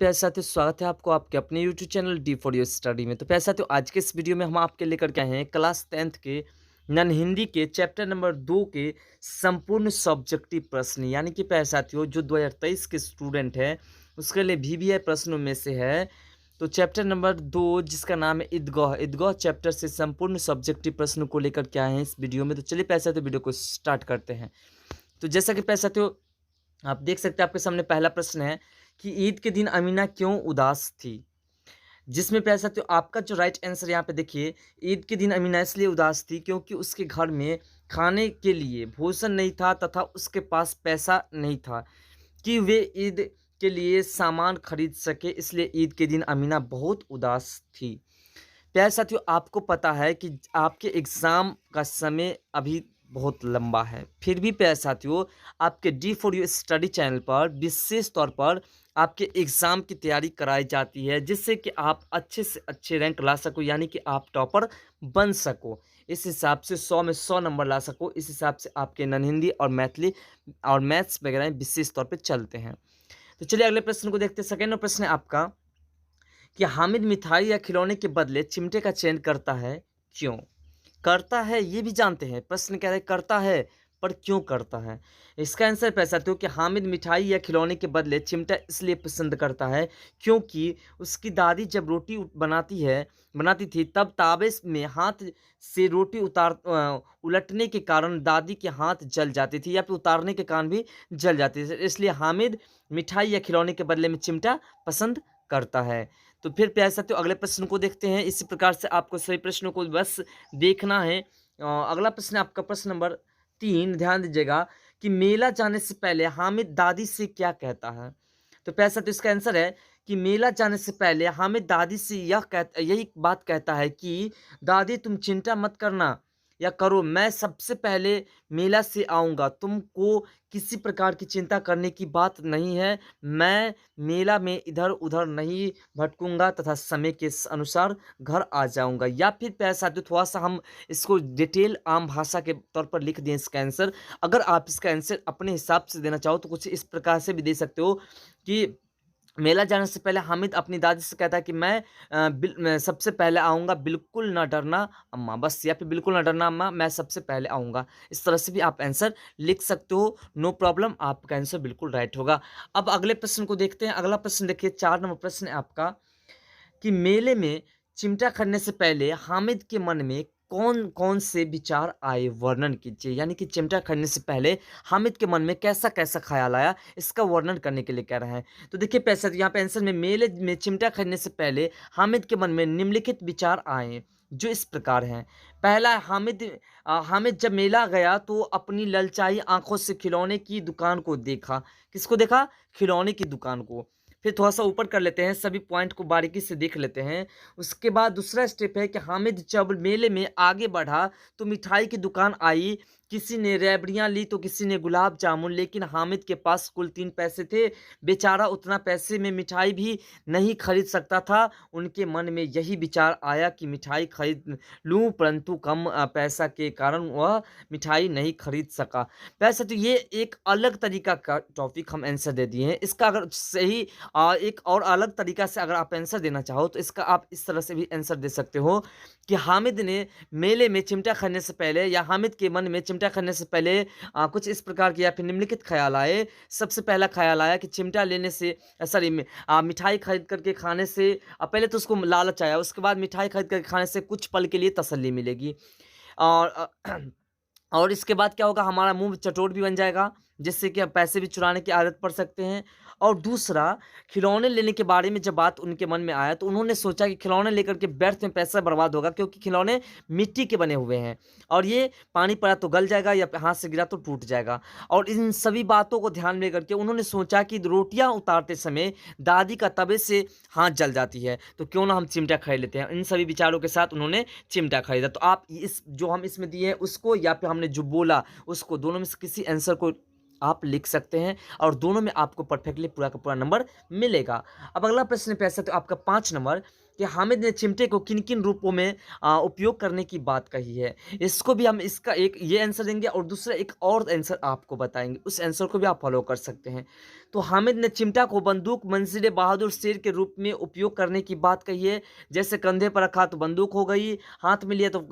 प्यारे साथियों, स्वागत है आपको आपके अपने YouTube channel D for your study में। तो प्यारे साथियों, आज के इस वीडियो में हम आपके लेकर के आए हैं क्लास 10th के नन हिंदी के चैप्टर नंबर 2 के संपूर्ण सब्जेक्टिव प्रश्न। यानी कि प्यारे साथियों, जो 2023 के स्टूडेंट है उसके लिए वीवीआई प्रश्नों में से है। तो चैप्टर नंबर 2 जिसका नाम है ईदगाह, ईदगाह चैप्टर से संपूर्ण सब्जेक्टिव प्रश्न को लेकर के आए हैं इस वीडियो में। तो चलिए प्यारे साथियों, वीडियो को स्टार्ट करते हैं। तो जैसा कि प्यारे साथियों, आप देख सकते हैं आपके सामने पहला प्रश्न है कि ईद के दिन अमीना क्यों उदास थी। जिसमें प्यारे साथियों, आपका जो राइट आंसर यहाँ पे देखिए, ईद के दिन अमीना इसलिए उदास थी क्योंकि उसके घर में खाने के लिए भोजन नहीं था तथा उसके पास पैसा नहीं था कि वे ईद के लिए सामान खरीद सके। इसलिए ईद के दिन अमीना बहुत उदास थी। प्यारे साथियों, आपको पता है कि आपके एग्ज़ाम का समय अभी बहुत लंबा है, फिर भी प्यारे साथियों, आपके D for you study channel पर विशेष तौर पर आपके एग्ज़ाम की तैयारी कराई जाती है, जिससे कि आप अच्छे से अच्छे रैंक ला सको, यानी कि आप टॉपर बन सको। इस हिसाब से 100 में 100 नंबर ला सको। इस हिसाब से आपके नन हिंदी और मैथिली और मैथ्स वगैरह विशेष तौर पर चलते हैं। तो चलिए अगले प्रश्न को देखते हैं। सेकेंड प्रश्न है आपका कि हामिद मिठाई या खिलौने के बदले चिमटे का चयन करता है, क्यों? करता है ये भी जानते हैं, प्रश्न कह रहे करता है पर क्यों करता है। इसका आंसर पैसा तो कि हामिद मिठाई या खिलौने के बदले चिमटा इसलिए पसंद करता है क्योंकि उसकी दादी जब रोटी बनाती थी तब तावे में हाथ से रोटी उलटने के कारण दादी के हाथ जल जाती थी या फिर उतारने के कारण भी जल जाती थी। इसलिए हामिद मिठाई या खिलौने के बदले में चिमटा पसंद करता है। तो फिर प्यारे साथियों, अगले प्रश्न को देखते हैं। इसी प्रकार से आपको सभी प्रश्नों को बस देखना है। अगला प्रश्न आपका प्रश्न नंबर 3, ध्यान दीजिएगा कि मेला जाने से पहले हामिद दादी से क्या कहता है। तो प्यारे साथियों, इसका आंसर है कि मेला जाने से पहले हामिद दादी से यही बात कहता है कि दादी तुम चिंता मत करना या करो, मैं सबसे पहले मेला से आऊँगा, तुमको किसी प्रकार की चिंता करने की बात नहीं है। मैं मेला में इधर-उधर नहीं भटकूँगा तथा समय के अनुसार घर आ जाऊँगा। या फिर प्यारे साथियों, थोड़ा-सा हम इसको डिटेल आम भाषा के तौर पर लिख दें इसका आंसर। अगर आप इसका आंसर अपने हिसाब से देना चाहो तो कुछ इस प्रकार से भी दे सकते हो कि मेला जाने से पहले हामिद अपनी दादी से कहता है कि मैं सबसे पहले आऊँगा, बिल्कुल ना डरना अम्मा, बस। या फिर बिल्कुल ना डरना अम्मा, मैं सबसे पहले आऊँगा। इस तरह से भी आप आंसर लिख सकते हो, नो प्रॉब्लम, आपका आंसर बिल्कुल राइट होगा। अब अगले प्रश्न को देखते हैं। अगला प्रश्न देखिए, 4 नंबर प्रश्न है आपका कि मेले में चिमटा खरीदने से पहले हामिद के मन में कौन-कौन से विचार आए, वर्णन कीजिए। यानी कि चिमटा खरीदने से पहले हामिद के मन में कैसा-कैसा ख़्याल आया, इसका वर्णन करने के लिए कह रहे हैं। तो देखिए पैसा यहाँ पे आंसर में मेले में चिमटा खरीदने से पहले हामिद के मन में निम्नलिखित विचार आए, जो इस प्रकार हैं। पहला, हामिद जब मेला गया तो अपनी ललचाई आँखों से खिलौने की दुकान को देखा। किसको देखा? खिलौने की दुकान को। फिर थोड़ा-सा ऊपर कर लेते हैं, सभी पॉइंट को बारीकी से देख लेते हैं। उसके बाद दूसरा स्टेप है कि हामिद जब मेले में आगे बढ़ा तो मिठाई की दुकान आई। किसी ने रेवड़ियाँ ली तो किसी ने गुलाब जामुन, लेकिन हामिद के पास कुल 3 पैसे थे। बेचारा उतना पैसे में मिठाई भी नहीं खरीद सकता था। उनके मन में यही विचार आया कि मिठाई खरीद लूँ, परंतु कम पैसा के कारण वह मिठाई नहीं खरीद सका। वैसे तो ये एक अलग तरीका का टॉपिक हम आंसर दे दिए हैं। इसका अगर सही एक और अलग तरीका से अगर आप आंसर देना चाहो तो इसका आप इस तरह से भी आंसर दे सकते हो कि हामिद ने मेले में चिमटा खरीदने से पहले या हामिद के मन में चिमटा खरीदने से पहले कुछ इस प्रकार के या फिर निम्नलिखित ख्याल आए। सबसे पहला ख्याल आया कि चिमटा लेने से मिठाई खरीद करके खाने से पहले तो उसको लालच आया, उसके बाद मिठाई खरीद करके खाने से कुछ पल के लिए तसल्ली मिलेगी और और इसके बाद क्या होगा, हमारा मुँह चटोर भी बन जाएगा, जिससे कि हम पैसे भी चुराने की आदत पड़ सकते हैं। और दूसरा, खिलौने लेने के बारे में जब बात उनके मन में आया तो उन्होंने सोचा कि खिलौने लेकर के व्यर्थ में पैसा बर्बाद होगा, क्योंकि खिलौने मिट्टी के बने हुए हैं और ये पानी पड़ा तो गल जाएगा या हाथ से गिरा तो टूट जाएगा। और इन सभी बातों को ध्यान में लेकर के उन्होंने सोचा कि रोटियां उतारते समय दादी का तवे से हाथ जल जाती है, तो क्यों ना हम चिमटा खरीद लेते हैं। इन सभी विचारों के साथ उन्होंने चिमटा खरीदा। तो आप इस जो हम इसमें दिए हैं उसको या फिर हमने जो बोला उसको, दोनों में से किसी आंसर को आप लिख सकते हैं और दोनों में आपको परफेक्टली पूरा का पूरा नंबर मिलेगा। अब अगला प्रश्न पैसा तो आपका 5 नंबर कि हामिद ने चिमटे को किन-किन रूपों में उपयोग करने की बात कही है। इसको भी हम इसका एक ये आंसर देंगे और दूसरा एक और आंसर आपको बताएँगे। उस आंसर को भी आप फॉलो कर सकते हैं। तो हामिद ने चिमटा को बंदूक मंजिल बहादुर शेर के रूप में उपयोग करने की बात कही है। जैसे कंधे पर रखा तो बंदूक हो गई, हाथ में लिया तो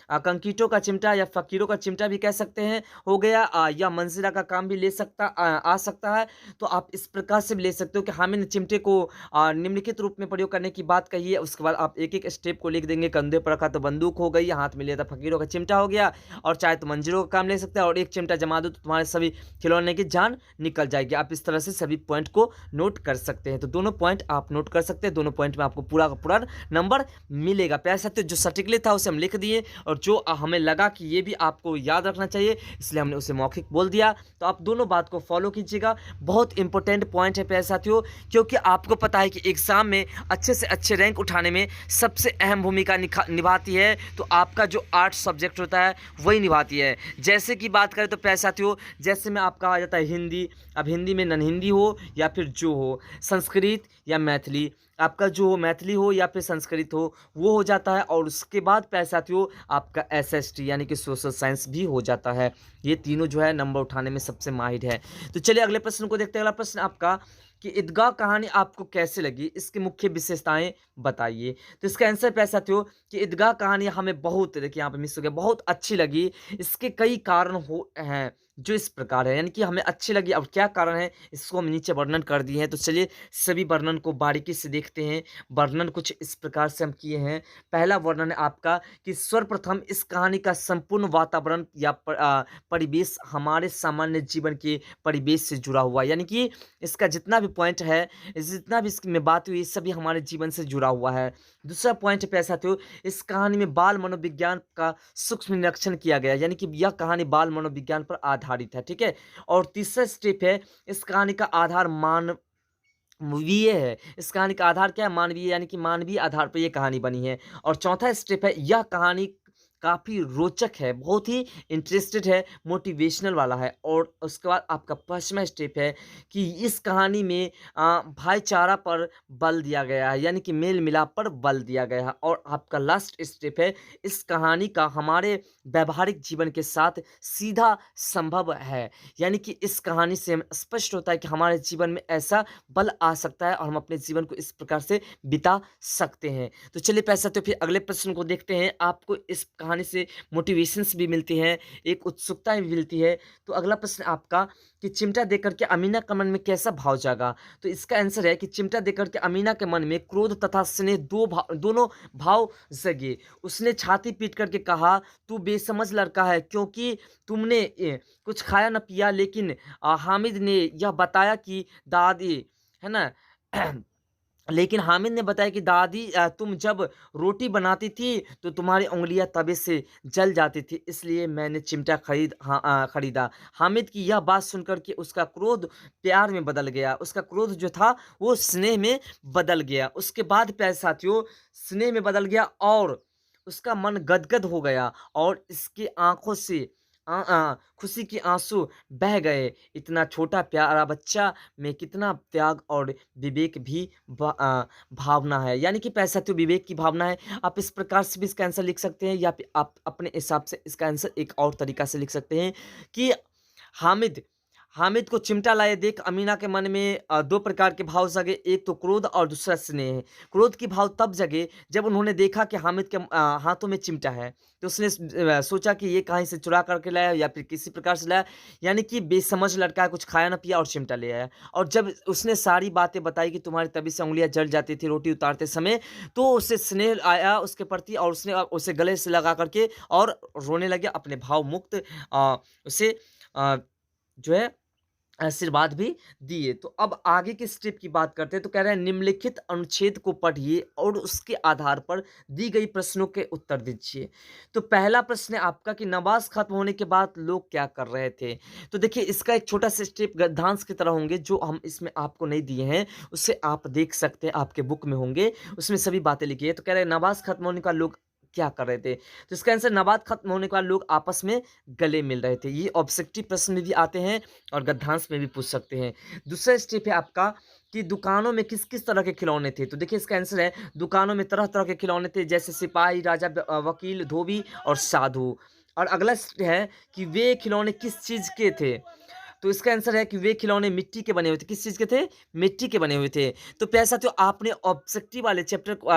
कंकीटों का चिमटा या फ़कीरों का चिमटा भी कह सकते हैं हो गया, या मंजिला का काम भी ले सकता आ सकता है। तो आप इस प्रकार से भी ले सकते हो कि हामिद ने चिमटे को निम्नलिखित रूप में प्रयोग करने की बात कही है। उसके बाद आप एक-एक स्टेप को लिख देंगे, कंधे पर रखा तो बंदूक हो गई, हाथ में लिया तो फ़कीरों का चिमटा हो गया और चाहे तो मंजिलों का काम ले सकता है और एक चिमटा जमा दो तो तुम्हारे सभी खिलौने की जान निकल जाएगी। आप इस तरह से सभी पॉइंट को नोट कर सकते हैं। तो दोनों पॉइंट आप नोट कर सकते हैं, दोनों पॉइंट में आपको पूरा का पूरा नंबर मिलेगा। प्यारे साथियों, जो सटीकली था उसे हम लिख दिए और जो हमें लगा कि ये भी आपको याद रखना चाहिए इसलिए हमने उसे मौखिक बोल दिया। तो आप दोनों बात को फॉलो कीजिएगा। बहुत इंपॉर्टेंट पॉइंट है प्यारे साथियों, क्योंकि आपको पता है कि एग्जाम में अच्छे से अच्छे रैंक उठाने में सबसे अहम भूमिका निभाती है तो आपका जो आर्ट्स सब्जेक्ट होता है वही निभाती है। जैसे कि बात करें तो प्यारे साथियों, जैसे में आपका आ जाता है हिंदी। अब हिंदी में नन हिंदी हो या फिर जो हो, संस्कृत या मैथिली, आपका जो हो मैथिली हो या फिर संस्कृत हो वो हो जाता है। और उसके बाद प्यारे साथियों आपका एसएसटी यानी कि सोशल साइंस भी हो जाता है। ये तीनों जो है नंबर उठाने में सबसे माहिर है। तो चलिए अगले प्रश्न को देखते हैं। अगला प्रश्न आपका कि ईदगाह कहानी आपको कैसे लगी, इसकी मुख्य विशेषताएं बताइए। तो इसका आंसर प्यारे साथियों कि ईदगाह कहानी हमें बहुत, देखिए यहाँ पे मिस हो गया, बहुत अच्छी लगी। इसके कई कारण हो हैं जो इस प्रकार है, यानी कि हमें अच्छी लगी। और क्या कारण है इसको हम नीचे वर्णन कर दिए हैं। तो चलिए सभी वर्णन को बारीकी से देखते हैं। वर्णन कुछ इस प्रकार से हम किए हैं। पहला वर्णन है आपका कि सर्वप्रथम इस कहानी का संपूर्ण वातावरण या परिवेश हमारे सामान्य जीवन के परिवेश से जुड़ा हुआ है, यानी कि इसका जितना भी पॉइंट है, जितना भी इसमें बात हुई, सभी हमारे जीवन से जुड़ा हुआ है। दूसरा पॉइंट पे ऐसा था, इस कहानी में बाल मनोविज्ञान का सूक्ष्म निरीक्षण किया गया, यानी कि यह कहानी बाल मनोविज्ञान पर आधारित है, ठीक है। और तीसरा स्टेप है, इस कहानी का आधार मानवीय है। इस कहानी का आधार क्या है? मानवीय, यानी कि मानवीय आधार पर यह कहानी बनी है। और चौथा स्टेप है, यह कहानी काफ़ी रोचक है, बहुत ही इंटरेस्टेड है, मोटिवेशनल वाला है। और उसके बाद आपका पाँचवा स्टेप है कि इस कहानी में भाईचारा पर बल दिया गया है, यानी कि मेल मिलाप पर बल दिया गया है। और आपका लास्ट स्टेप है, इस कहानी का हमारे व्यावहारिक जीवन के साथ सीधा संभव है, यानी कि इस कहानी से हमें स्पष्ट होता है कि हमारे जीवन में ऐसा बल आ सकता है और हम अपने जीवन को इस प्रकार से बिता सकते हैं। तो चलिए पैसा, तो फिर अगले प्रश्न को देखते हैं। आपको इस कहानी से मोटिवेशंस भी मिलती हैं, एक उत्सुकता भी मिलती है। तो अगला प्रश्न आपका कि चिमटा देकर के अमीना के मन में कैसा भाव जागा। तो इसका आंसर है कि चिमटा देकर के अमीना के मन में क्रोध तथा स्नेह दोनों भाव जगे। उसने छाती पीट करके कहा, तू बेसमझ लड़का है, क्योंकि तुमने कुछ खाया न पिया। लेकिन हामिद ने यह बताया कि दादी, है ना, लेकिन हामिद ने बताया कि दादी, तुम जब रोटी बनाती थी तो तुम्हारी उंगलियां तवे से जल जाती थी, इसलिए मैंने चिमटा खरीदा। हामिद की यह बात सुनकर के उसका क्रोध प्यार में बदल गया, उसका क्रोध जो था वो स्नेह में बदल गया। उसके बाद प्यारे साथियों स्नेह में बदल गया और उसका मन गदगद हो गया और इसकी आंखों से खुशी के आंसू बह गए। इतना छोटा प्यारा बच्चा में कितना त्याग और विवेक भी भावना है, यानी कि पैसा तो विवेक की भावना है। आप इस प्रकार से भी इसका आंसर लिख सकते हैं या फिर आप अपने हिसाब से इसका आंसर एक और तरीका से लिख सकते हैं कि हामिद हामिद को चिमटा लाए देख अमीना के मन में दो प्रकार के भाव जगे, एक तो क्रोध और दूसरा स्नेह। क्रोध की भाव तब जगे जब उन्होंने देखा कि हामिद के हाथों में चिमटा है, तो उसने सोचा कि ये कहीं से चुरा करके लाया या फिर किसी प्रकार से लाया, यानी कि बेसमझ लड़का है, कुछ खाया ना पिया और चिमटा ले आया। और जब उसने सारी बातें बताई कि तुम्हारी तभी से उंगलियां जल जाती थी रोटी उतारते समय, तो उसे स्नेह आया उसके प्रति और उसने उसे गले से लगा करके और रोने लगे, अपने भाव मुक्त उसे जो है आशीर्वाद भी दिए। तो अब आगे के स्टेप की बात करते हैं। तो कह रहे हैं निम्नलिखित अनुच्छेद को पढ़िए और उसके आधार पर दी गई प्रश्नों के उत्तर दीजिए। तो पहला प्रश्न है आपका कि नमाज खत्म होने के बाद लोग क्या कर रहे थे। तो देखिए इसका एक छोटा सा स्टेप गद्यांश की तरह होंगे जो हम इसमें आपको नहीं दिए हैं, उससे आप देख सकते हैं, आपके बुक में होंगे, उसमें सभी बातें लिखी है। तो कह रहे हैं नमाज खत्म होने का लोग क्या कर रहे थे? तो इसका आंसर नबात खत्म होने के बाद लोग आपस में गले मिल रहे थे। ये ऑब्जेक्टिव प्रश्न में भी आते हैं और गद्यांश में भी पूछ सकते हैं। दूसरा स्टेप है आपका कि दुकानों में किस-किस तरह के खिलौने थे? तो देखिए इसका आंसर है दुकानों में तरह-तरह के खिलौने थे जैसे सिपाही, राजा, वकील, धोबी और साधु। और अगला है कि वे खिलौने किस चीज़ के थे? तो इसका आंसर है कि वे खिलौने मिट्टी के बने हुए थे। किस चीज़ के थे? मिट्टी के बने हुए थे। तो प्यारे साथियों आपने ऑब्जेक्टिव वाले चैप्टर को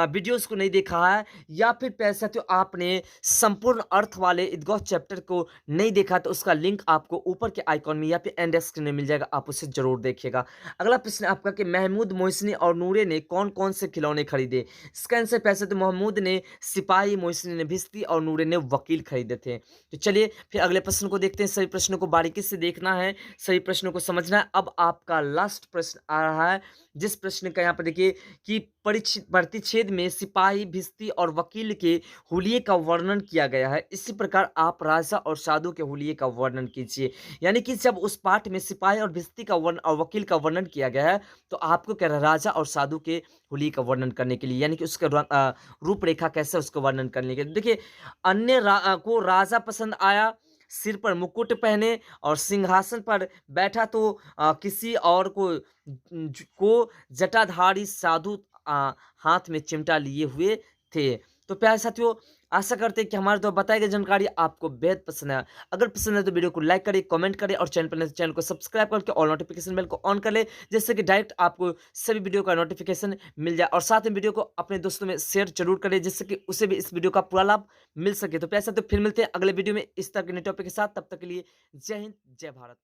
वीडियोज़ को नहीं देखा है या फिर प्यारे साथियों आपने संपूर्ण अर्थ वाले इदगोह चैप्टर को नहीं देखा तो उसका लिंक आपको ऊपर के आइकॉन में या फिर एंड स्क्रीन में मिल जाएगा, आप उसे ज़रूर देखिएगा। अगला प्रश्न आपका कि महमूद, मोहसिनी और नूरे ने कौन-कौन से खिलौने खरीदे? इसका आंसर प्यारे साथियों महमूद ने सिपाही, मोहसिनी ने भिश्ती और नूरे ने वकील खरीदे थे। तो चलिए फिर अगले प्रश्न को देखते हैं। सभी प्रश्नों को बारीकी से देखना है, सभी प्रश्नों को समझना है। अब आपका लास्ट प्रश्न आ रहा है, जिस प्रश्न का यहाँ पर देखिए कि प्रतिच्छेद में सिपाही, भिश्ती और वकील के हुलिये का वर्णन किया गया है। इसी प्रकार आप राजा और साधु के हुलिये का वर्णन कीजिए। यानी कि जब उस पाठ में सिपाही और भिश्ती का वर्ण और वकील का वर्णन किया गया है, तो आपको क्या है राजा और साधु के हुलिये का वर्णन करने के लिए यानी कि उसका रूपरेखा कैसे उसका वर्णन करने के लिए। देखिए अन्य को राजा पसंद आया, सिर पर मुकुट पहने और सिंहासन पर बैठा तो किसी और को जटाधारी साधु हाथ में चिमटा लिए हुए थे। तो प्यारे साथियों आशा करते हैं कि हमारे द्वारा बताई गई जानकारी आपको बेहद पसंद है। अगर पसंद है तो वीडियो को लाइक करें, कमेंट करें और चैनल पर नए तो चैनल को सब्सक्राइब करके ऑल नोटिफिकेशन बेल को ऑन कर ले, जिससे कि डायरेक्ट आपको सभी वीडियो का नोटिफिकेशन मिल जाए और साथ में वीडियो को अपने दोस्तों में शेयर जरूर करें, जिससे कि उसे भी इस वीडियो का पूरा लाभ मिल सके। तो प्यारे साथियों फिर मिलते हैं अगले वीडियो में इस तरह के नए टॉपिक के साथ। तब तक के लिए जय हिंद, जय भारत।